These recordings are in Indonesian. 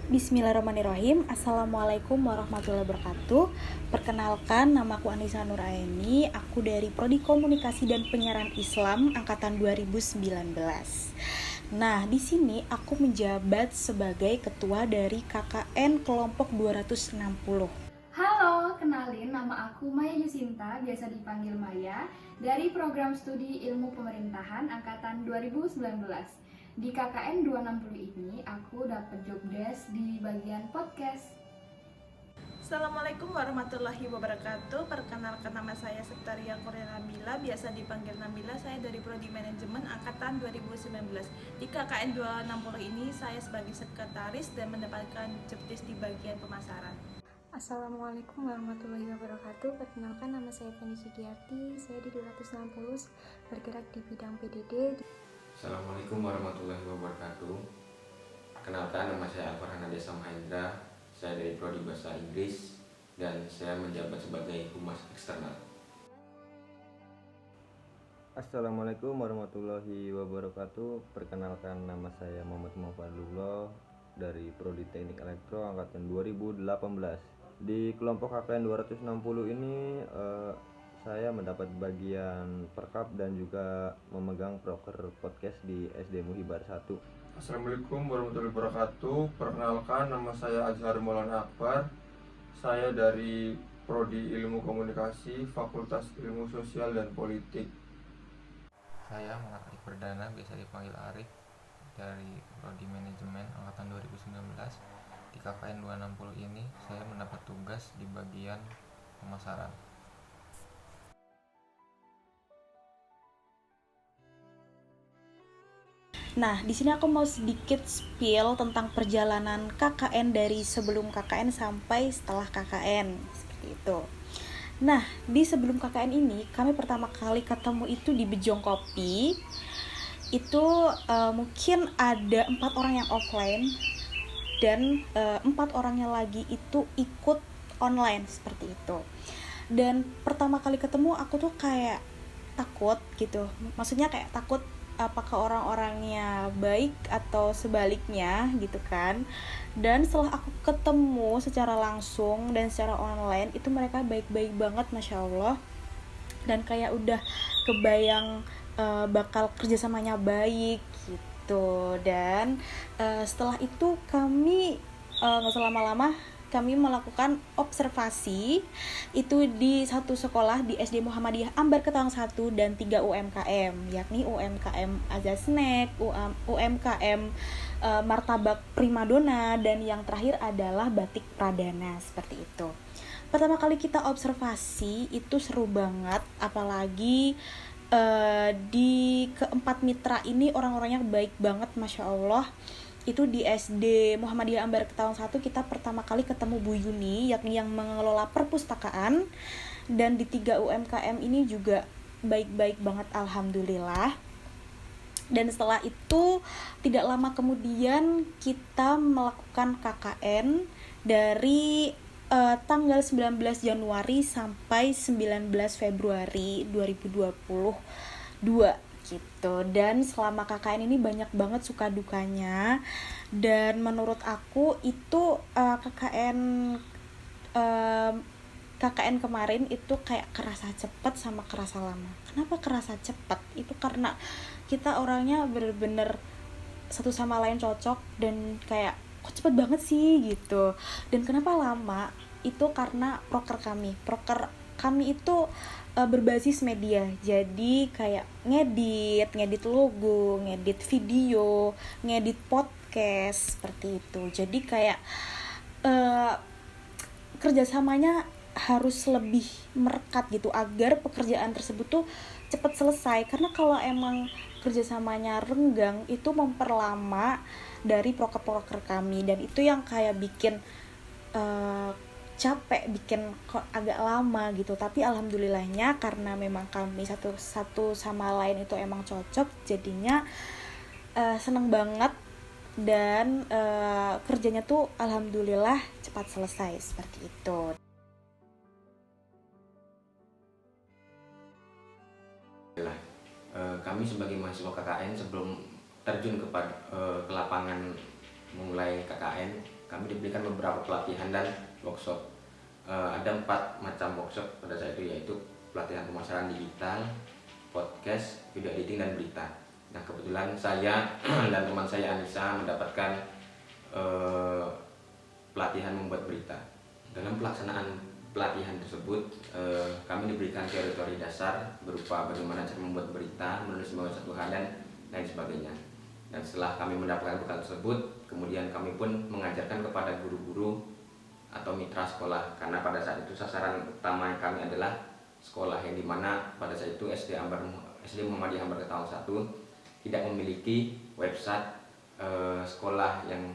Bismillahirrahmanirrahim. Assalamualaikum warahmatullahi wabarakatuh. Perkenalkan, namaku Anissa Nuraini. Aku dari Prodi Komunikasi dan Penyiaran Islam angkatan 2019. Nah, di sini aku menjabat sebagai ketua dari KKN kelompok 260. Halo, kenalin nama aku Maya Yusinta, biasa dipanggil Maya, dari program studi Ilmu Pemerintahan angkatan 2019. Di KKN 260 ini aku dapat job desk di bagian podcast. Assalamualaikum warahmatullahi wabarakatuh. Perkenalkan, nama saya Septaria Korea Nabila, biasa dipanggil Nabila. Saya dari Prodi Manajemen angkatan 2019. Di KKN 260 ini saya sebagai sekretaris dan mendapatkan job desk di bagian pemasaran. Assalamualaikum warahmatullahi wabarakatuh. Perkenalkan, nama saya Feni Sugiarti. Saya di 260 bergerak di bidang PDD. Assalamualaikum warahmatullahi wabarakatuh. Perkenalkan, nama saya Alfar Hanadesa Mahendra. Saya dari Prodi Bahasa Inggris dan saya menjabat sebagai Humas Eksternal. Assalamualaikum warahmatullahi wabarakatuh. Perkenalkan, nama saya Muhammad Muhammad dari Prodi Teknik Elektro angkatan 2018. Di kelompok KKN 260 ini saya mendapat bagian perkap dan juga memegang proker podcast di SD Muhibar 1. Assalamualaikum warahmatullahi wabarakatuh. Perkenalkan, nama saya Azhar Maulana Akbar. Saya dari Prodi Ilmu Komunikasi, Fakultas Ilmu Sosial dan Politik. Saya Muhammad Arif Perdana, biasa dipanggil Arif, dari Prodi Manajemen angkatan 2019. Di KKN 260 ini saya mendapat tugas di bagian pemasaran. Nah, di sini aku mau sedikit spill tentang perjalanan KKN dari sebelum KKN sampai setelah KKN, seperti itu. Nah, di sebelum KKN ini kami pertama kali ketemu itu di Bejong Kopi. Itu mungkin ada 4 orang yang offline dan 4 orangnya lagi itu ikut online, seperti itu. Dan pertama kali ketemu aku tuh kayak takut gitu, maksudnya kayak takut apakah orang-orangnya baik atau sebaliknya gitu kan. Dan setelah aku ketemu secara langsung dan secara online itu mereka baik-baik banget, Masya Allah. Dan kayak udah kebayang bakal kerjasamanya baik gitu. Dan setelah itu kami gak usah lama-lama, kami melakukan observasi itu di satu sekolah di SD Muhammadiyah Ambar Ketawang 1 dan 3 UMKM, yakni UMKM Azasnek, UMKM Martabak Primadona, dan yang terakhir adalah Batik Pradana, seperti itu. Pertama kali kita observasi itu seru banget, apalagi di keempat mitra ini orang-orangnya baik banget, Masya Allah. Itu di SD Muhammadiyah Ambar Ketawang 1 kita pertama kali ketemu Bu Yuni, yakni yang mengelola perpustakaan. Dan di 3 UMKM ini juga baik-baik banget, alhamdulillah. Dan setelah itu tidak lama kemudian kita melakukan KKN dari tanggal 19 Januari sampai 19 Februari 2022 gitu. Dan selama KKN ini banyak banget suka dukanya, dan menurut aku itu KKN kemarin itu kayak kerasa cepet sama kerasa lama. Kenapa kerasa cepet? Itu karena kita orangnya bener-bener satu sama lain cocok dan kayak kok cepet banget sih gitu. Dan kenapa lama? Itu karena proker kami itu berbasis media. Jadi kayak ngedit logo, ngedit video, ngedit podcast, seperti itu. Jadi kayak kerjasamanya harus lebih merekat gitu agar pekerjaan tersebut tuh cepat selesai. Karena kalau emang kerjasamanya renggang itu memperlama dari proker kami, dan itu yang kayak bikin capek, bikin kok agak lama gitu. Tapi alhamdulillahnya karena memang kami satu sama lain itu emang cocok, jadinya seneng banget. Dan kerjanya tuh alhamdulillah cepat selesai, seperti itu. Kami sebagai mahasiswa KKN sebelum terjun ke lapangan memulai KKN, kami diberikan beberapa pelatihan dan workshop. Ada 4 macam workshop pada saat itu, yaitu pelatihan pemasaran digital, podcast, video editing, dan berita. Nah, kebetulan saya dan teman saya Anissa mendapatkan pelatihan membuat berita. Dalam pelaksanaan pelatihan tersebut, kami diberikan teori-teori dasar berupa bagaimana cara membuat berita, menulis satu hal, dan lain sebagainya. Dan setelah kami mendapatkan bekal tersebut, kemudian kami pun mengajarkan kepada guru-guru atau mitra sekolah, karena pada saat itu sasaran utama kami adalah sekolah, yang dimana pada saat itu SD Muhammadiyah Ambar Ketawang 1 tidak memiliki website sekolah yang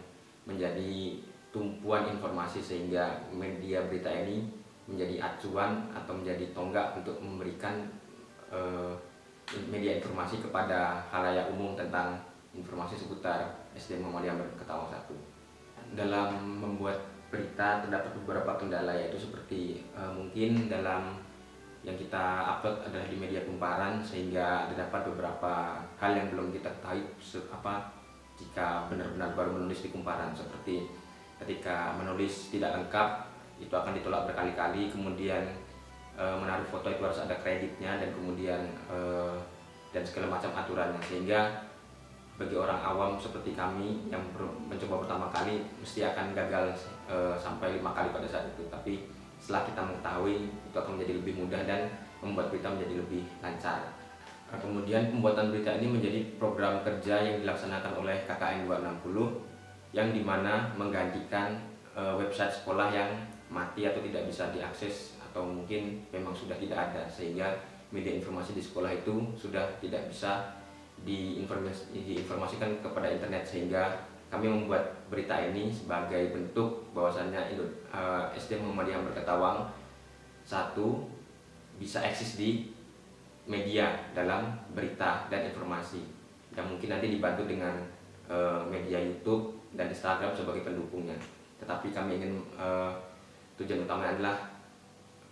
menjadi tumpuan informasi, sehingga media berita ini menjadi acuan atau menjadi tonggak untuk memberikan media informasi kepada khalayak umum tentang informasi seputar SD Muhammadiyah Ambar Ketawang 1. Dalam membuat berita terdapat beberapa kendala, yaitu seperti mungkin dalam yang kita upload adalah di media kumparan, sehingga terdapat beberapa hal yang belum kita ketahui jika benar-benar baru menulis di kumparan, seperti ketika menulis tidak lengkap itu akan ditolak berkali-kali, kemudian menaruh foto itu harus ada kreditnya, dan kemudian dan segala macam aturannya, sehingga bagi orang awam seperti kami yang mencoba pertama kali mesti akan gagal sampai 5 kali pada saat itu. Tapi setelah kita mengetahui, itu akan menjadi lebih mudah dan membuat berita menjadi lebih lancar. Kemudian pembuatan berita ini menjadi program kerja yang dilaksanakan oleh KKN 260, yang dimana menggantikan website sekolah yang mati atau tidak bisa diakses, atau mungkin memang sudah tidak ada, sehingga media informasi di sekolah itu sudah tidak bisa diinformasikan kepada internet, sehingga kami membuat berita ini sebagai bentuk bahwasannya SD Muhammadiyah Ambar Ketawang 1 bisa eksis di media dalam berita dan informasi, yang mungkin nanti dibantu dengan media YouTube dan Instagram sebagai pendukungnya. Tetapi kami ingin tujuan utamanya adalah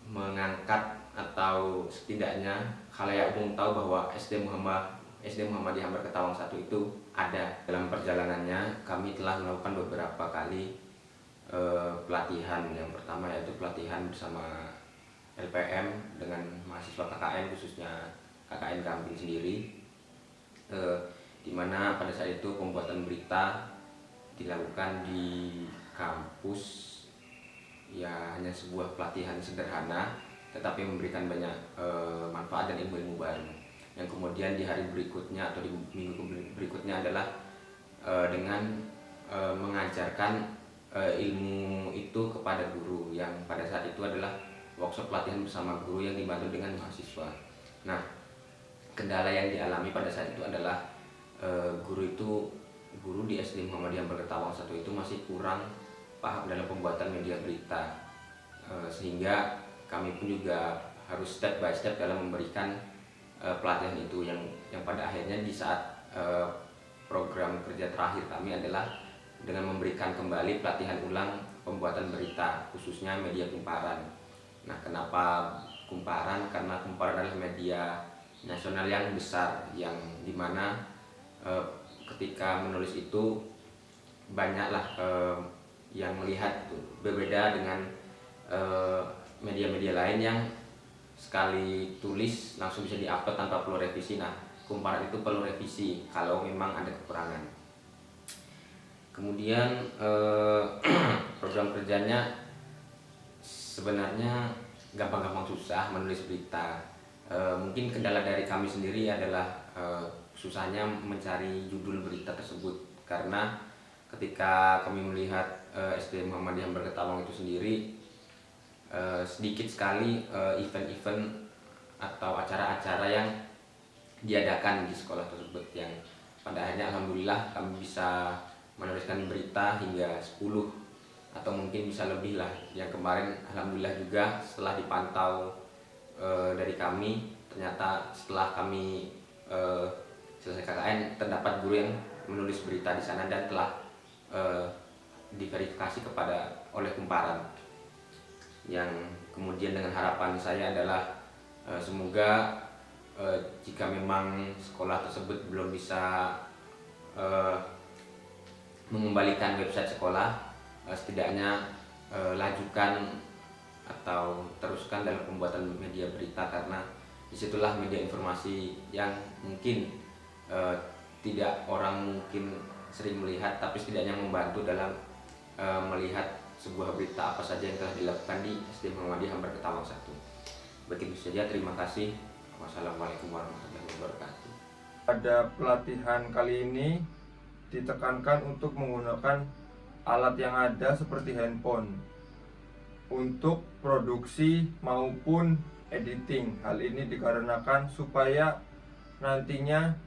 mengangkat, atau setidaknya khalayak umum tahu bahwa SD Muhammadiyah Ambar Ketawang 1 itu ada. Dalam perjalanannya kami telah melakukan beberapa kali pelatihan. Yang pertama yaitu pelatihan bersama LPM dengan mahasiswa KKN, khususnya KKN Gamping sendiri, di mana pada saat itu pembuatan berita dilakukan di kampus. Ya, hanya sebuah pelatihan sederhana, tetapi memberikan banyak manfaat dan ilmu-ilmu baru. Yang kemudian di hari berikutnya atau di minggu berikutnya adalah dengan mengajarkan ilmu itu kepada guru, yang pada saat itu adalah workshop pelatihan bersama guru yang dibantu dengan mahasiswa. Nah, kendala yang dialami pada saat itu adalah guru di SD Muhammadiyah Ambar Ketawang 1 itu masih kurang paham dalam pembuatan media berita, sehingga kami pun juga harus step by step dalam memberikan pelatihan itu, yang pada akhirnya di saat program kerja terakhir kami adalah dengan memberikan kembali pelatihan ulang pembuatan berita, khususnya media kumparan. Nah, kenapa kumparan? Karena kumparan adalah media nasional yang besar, yang dimana ketika menulis itu banyaklah yang melihat itu berbeda dengan media-media lain yang sekali tulis langsung bisa diupload tanpa perlu revisi. Nah, kumparan itu perlu revisi kalau memang ada kekurangan. Kemudian program kerjanya sebenarnya gampang-gampang susah menulis berita. Mungkin kendala dari kami sendiri adalah susahnya mencari judul berita tersebut, karena ketika kami melihat SD Muhammadiyah Ambar Ketawang itu sendiri, sedikit sekali event-event atau acara-acara yang diadakan di sekolah tersebut, yang pada akhirnya alhamdulillah kami bisa menuliskan berita hingga 10 atau mungkin bisa lebih lah. Yang kemarin alhamdulillah juga setelah dipantau dari kami, ternyata setelah kami selesai KKN terdapat guru yang menulis berita di sana dan telah diverifikasi oleh kumparan. Yang kemudian dengan harapan saya adalah semoga jika memang sekolah tersebut belum bisa mengembalikan website sekolah, setidaknya lajukan atau teruskan dalam pembuatan media berita, karena disitulah media informasi yang mungkin tidak orang mungkin sering melihat, tapi setidaknya membantu dalam melihat sebuah berita apa saja yang telah dilakukan di SD Muhammadiyah Ambar Ketawang 1. Begitu saja, terima kasih. Wassalamualaikum warahmatullahi wabarakatuh. Pada pelatihan kali ini ditekankan untuk menggunakan alat yang ada seperti handphone untuk produksi maupun editing. Hal ini dikarenakan supaya nantinya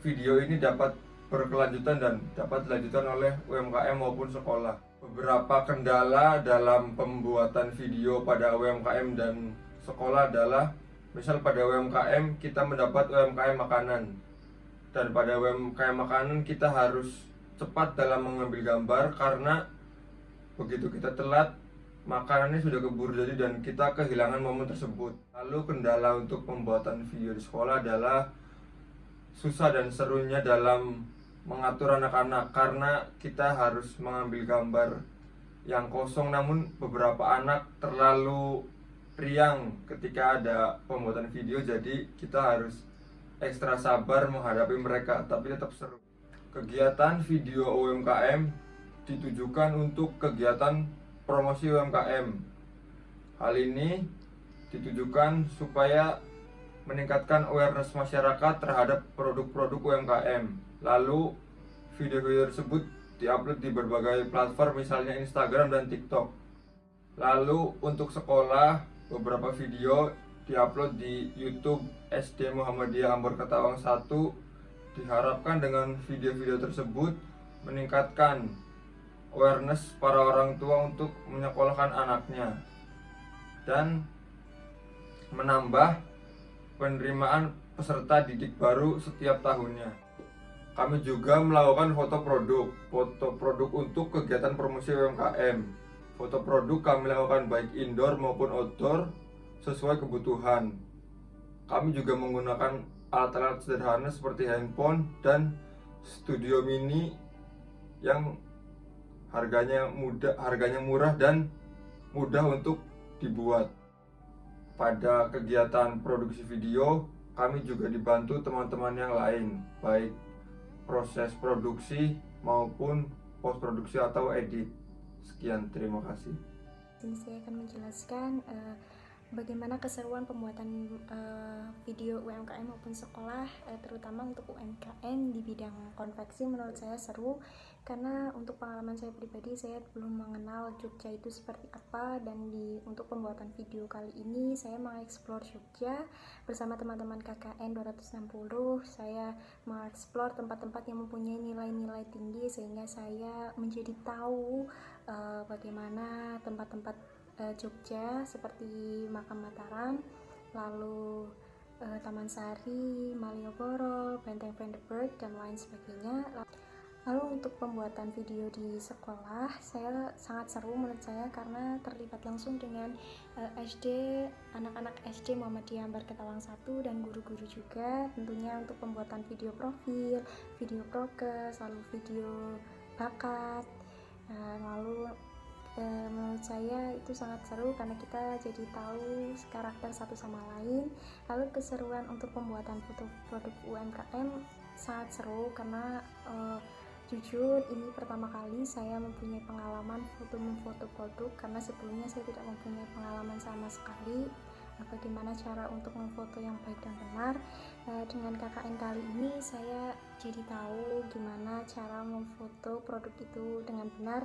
video ini dapat berkelanjutan dan dapat dilanjutkan oleh UMKM maupun sekolah. Beberapa kendala dalam pembuatan video pada UMKM dan sekolah adalah, misal pada UMKM kita mendapat UMKM makanan, dan pada UMKM makanan kita harus cepat dalam mengambil gambar karena begitu kita telat makanannya sudah keburu jadi dan kita kehilangan momen tersebut. Lalu kendala untuk pembuatan video di sekolah adalah susah dan serunya dalam mengatur anak-anak karena kita harus mengambil gambar yang kosong, namun beberapa anak terlalu riang ketika ada pembuatan video, jadi kita harus ekstra sabar menghadapi mereka, tapi tetap seru. Kegiatan video UMKM ditujukan untuk kegiatan promosi UMKM. Hal ini ditujukan supaya meningkatkan awareness masyarakat terhadap produk-produk UMKM. Lalu video-video tersebut diupload di berbagai platform, misalnya Instagram dan TikTok. Lalu untuk sekolah, beberapa video diupload di YouTube SD Muhammadiyah Ambar Ketawang 1. Diharapkan dengan video-video tersebut meningkatkan awareness para orang tua untuk menyekolahkan anaknya dan menambah penerimaan peserta didik baru setiap tahunnya. Kami juga melakukan foto produk untuk kegiatan promosi UMKM. Foto produk kami lakukan baik indoor maupun outdoor sesuai kebutuhan. Kami juga menggunakan alat-alat sederhana seperti handphone dan studio mini yang harganya murah dan mudah untuk dibuat. Pada kegiatan produksi video, kami juga dibantu teman-teman yang lain, baik proses produksi maupun post produksi atau edit. Sekian, terima kasih. Ini saya akan menjelaskan bagaimana keseruan pembuatan video UMKM maupun sekolah, terutama untuk UMKM di bidang konveksi. Menurut saya seru karena untuk pengalaman saya pribadi, saya belum mengenal Jogja itu seperti apa, dan untuk pembuatan video kali ini saya mengeksplor Jogja bersama teman-teman KKN 260. Saya mengeksplor tempat-tempat yang mempunyai nilai-nilai tinggi sehingga saya menjadi tahu bagaimana tempat-tempat Jogja seperti Makam Mataram, lalu Taman Sari, Malioboro, Benteng Vandenberg, dan lain sebagainya. Lalu untuk pembuatan video di sekolah, saya sangat seru menurut saya karena terlibat langsung dengan anak-anak SD Muhammadiyah Ambar Ketawang 1 dan guru-guru juga, tentunya untuk pembuatan video profil, video prokes, lalu video bakat. Lalu menurut saya itu sangat seru karena kita jadi tahu karakter satu sama lain. Lalu keseruan untuk pembuatan foto produk UMKM sangat seru karena jujur ini pertama kali saya mempunyai pengalaman memfoto produk, karena sebelumnya saya tidak mempunyai pengalaman sama sekali bagaimana cara untuk memfoto yang baik dan benar. Dengan KKN kali ini saya jadi tahu gimana cara memfoto produk itu dengan benar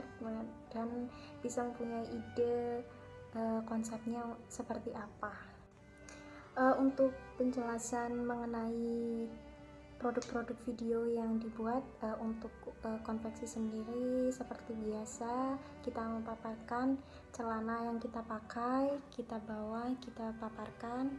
dan bisa mempunyai ide konsepnya seperti apa. Untuk penjelasan mengenai produk-produk video yang dibuat untuk konveksi sendiri, seperti biasa kita memaparkan celana yang kita pakai, kita bawa, kita paparkan,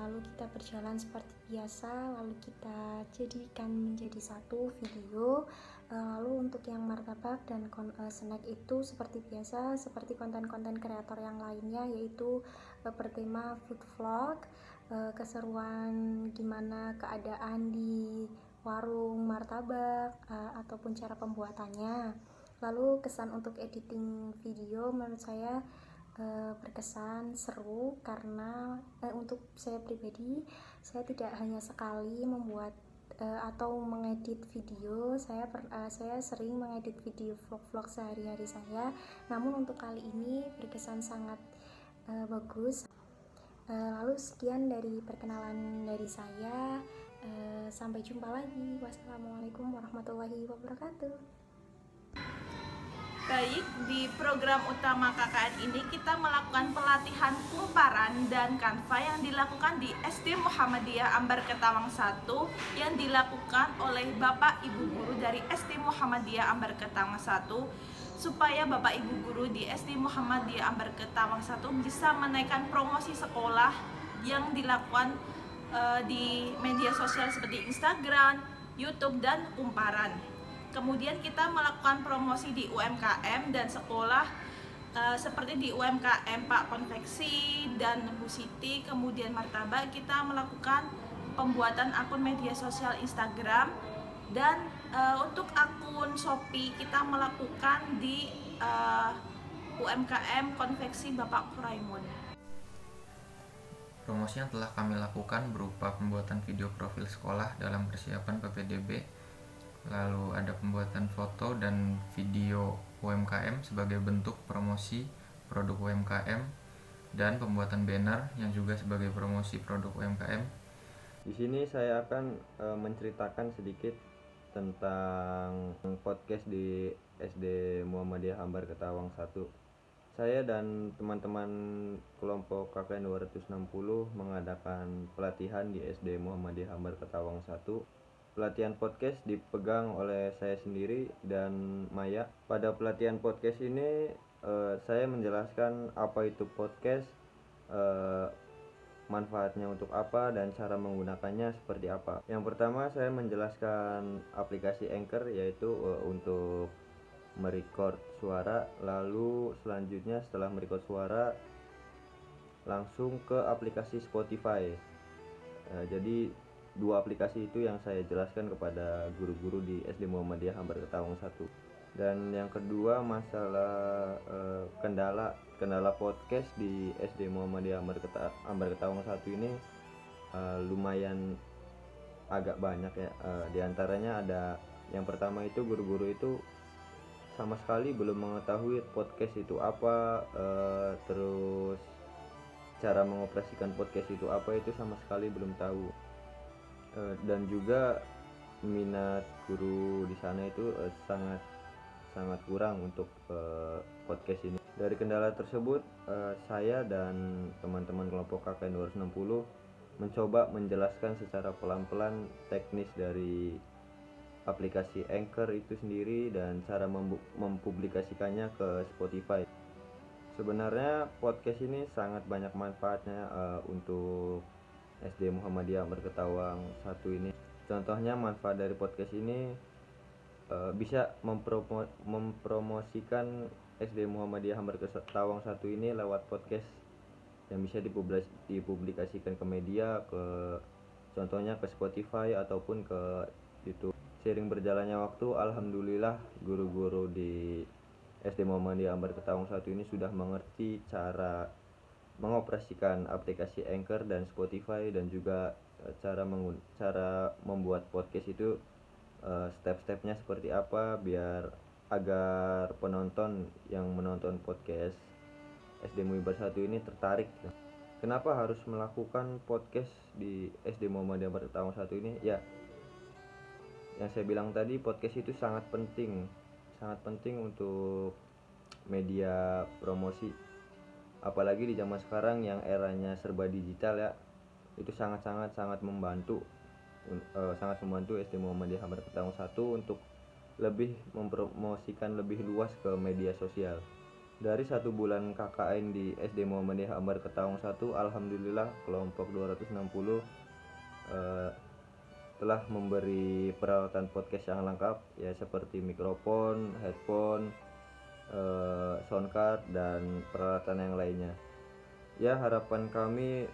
lalu kita berjalan seperti biasa, lalu kita jadikan menjadi satu video. Lalu untuk yang martabak dan snack itu seperti biasa, seperti konten-konten kreator yang lainnya, yaitu bertema food vlog, keseruan gimana keadaan di warung martabak ataupun cara pembuatannya. Lalu kesan untuk editing video menurut saya berkesan, seru, karena untuk saya pribadi, saya tidak hanya sekali membuat atau mengedit video. Saya sering mengedit video vlog-vlog sehari-hari saya. Namun untuk kali ini berkesan sangat bagus. Lalu sekian dari perkenalan dari saya. Sampai jumpa lagi. Wassalamualaikum warahmatullahi wabarakatuh. Baik, di program utama KKN ini kita melakukan pelatihan kumparan dan kanva yang dilakukan di SD Muhammadiyah Ambar Ketawang 1 yang dilakukan oleh Bapak Ibu Guru dari SD Muhammadiyah Ambar Ketawang 1 supaya Bapak Ibu Guru di SD Muhammadiyah Ambar Ketawang 1 bisa menaikkan promosi sekolah yang dilakukan di media sosial seperti Instagram, YouTube, dan kumparan. Kemudian kita melakukan promosi di UMKM dan sekolah seperti di UMKM Pak Konveksi dan Bu Siti, kemudian Martabak. Kita melakukan pembuatan akun media sosial Instagram, dan untuk akun Shopee kita melakukan di UMKM Konveksi Bapak Kuraimun. Promosi yang telah kami lakukan berupa pembuatan video profil sekolah dalam persiapan PPDB, lalu ada pembuatan foto dan video UMKM sebagai bentuk promosi produk UMKM, dan pembuatan banner yang juga sebagai promosi produk UMKM. Di sini saya akan menceritakan sedikit tentang podcast di SD Muhammadiyah Ambar Ketawang 1. Saya dan teman-teman kelompok KKN 260 mengadakan pelatihan di SD Muhammadiyah Ambar Ketawang 1. Pelatihan podcast dipegang oleh saya sendiri dan Maya. Pada pelatihan podcast ini saya menjelaskan apa itu podcast, manfaatnya untuk apa, dan cara menggunakannya seperti apa. Yang pertama saya menjelaskan aplikasi Anchor, yaitu untuk merecord suara. Lalu selanjutnya setelah merecord suara langsung ke aplikasi Spotify. Jadi dua aplikasi itu yang saya jelaskan kepada guru-guru di SD Muhammadiyah Ambar Ketawang 1. Dan yang kedua masalah kendala podcast di SD Muhammadiyah Ambar Ketawang 1 ini lumayan agak banyak ya. Di antaranya ada yang pertama itu guru-guru itu sama sekali belum mengetahui podcast itu apa, terus cara mengoperasikan podcast itu apa itu sama sekali belum tahu. Dan juga minat guru di sana itu sangat kurang untuk podcast ini. Dari kendala tersebut saya dan teman-teman kelompok KKN 260 mencoba menjelaskan secara pelan-pelan teknis dari aplikasi Anchor itu sendiri dan cara mempublikasikannya ke Spotify. Sebenarnya podcast ini sangat banyak manfaatnya untuk SD Muhammadiyah Ambar Ketawang 1 ini. Contohnya manfaat dari podcast ini bisa mempromosikan SD Muhammadiyah Ambar Ketawang 1 ini lewat podcast yang bisa dipublikasikan ke media, contohnya ke Spotify ataupun ke YouTube. Seiring berjalannya waktu, alhamdulillah guru-guru di SD Muhammadiyah Ambar Ketawang 1 ini sudah mengerti cara mengoperasikan aplikasi Anchor dan Spotify, dan juga cara membuat podcast itu step-stepnya seperti apa biar agar penonton yang menonton podcast SD Muhammadiyah 1 ini tertarik. Kenapa harus melakukan podcast di SD Muhammadiyah Ambar Ketawang 1 ini? Ya, yang saya bilang tadi, podcast itu sangat penting untuk media promosi. Apalagi di zaman sekarang yang eranya serba digital ya, itu sangat membantu SD Muhammadiyah Ambar Ketawang 1 untuk lebih mempromosikan lebih luas ke media sosial. Dari 1 bulan KKN di SD Muhammadiyah Ambar Ketawang 1, alhamdulillah kelompok 260 telah memberi peralatan podcast yang lengkap ya, seperti mikrofon, headphone, soundcard, dan peralatan yang lainnya. Ya, harapan kami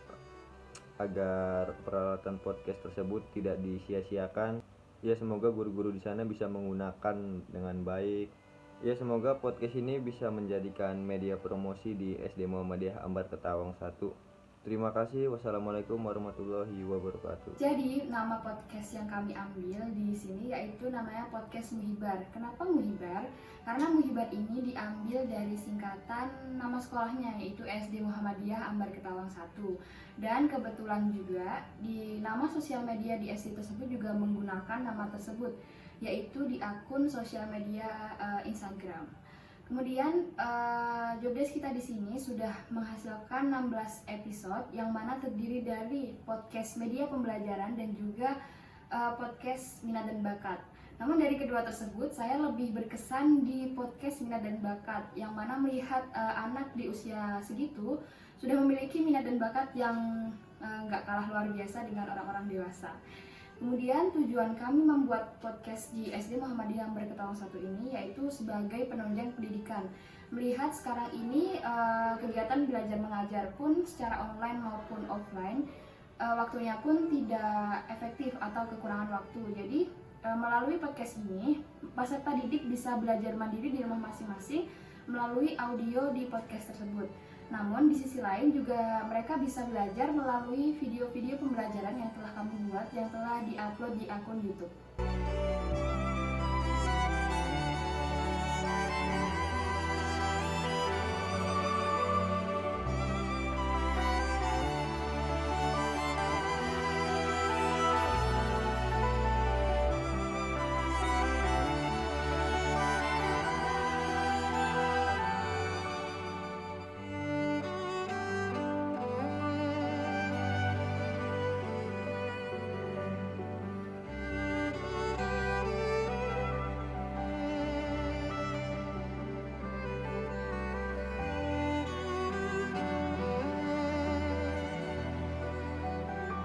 agar peralatan podcast tersebut tidak disia-siakan. Ya, semoga guru-guru di sana bisa menggunakan dengan baik Ya, semoga podcast ini bisa menjadikan media promosi di SD Muhammadiyah Ambar Ketawang 1. Terima kasih. Wassalamualaikum warahmatullahi wabarakatuh. Jadi nama podcast yang kami ambil di sini yaitu namanya podcast Muhibar. Kenapa Muhibar? Karena Muhibar ini diambil dari singkatan nama sekolahnya yaitu SD Muhammadiyah Ambar Ketawang 1. Dan kebetulan juga di nama sosial media di SD tersebut juga menggunakan nama tersebut yaitu di akun sosial media Instagram. Kemudian jobdesk kita di sini sudah menghasilkan 16 episode yang mana terdiri dari podcast media pembelajaran dan juga podcast minat dan bakat. Namun dari kedua tersebut saya lebih berkesan di podcast minat dan bakat yang mana melihat anak di usia segitu sudah memiliki minat dan bakat yang nggak kalah luar biasa dengan orang-orang dewasa. Kemudian tujuan kami membuat podcast di SD Muhammadiyah Ambar Ketawang 1 ini yaitu sebagai penunjang pendidikan. Melihat sekarang ini kegiatan belajar mengajar pun secara online maupun offline waktunya pun tidak efektif atau kekurangan waktu. Jadi melalui podcast ini peserta didik bisa belajar mandiri di rumah masing-masing melalui audio di podcast tersebut. Namun di sisi lain juga mereka bisa belajar melalui video-video pembelajaran yang telah kami buat yang telah diupload di akun YouTube.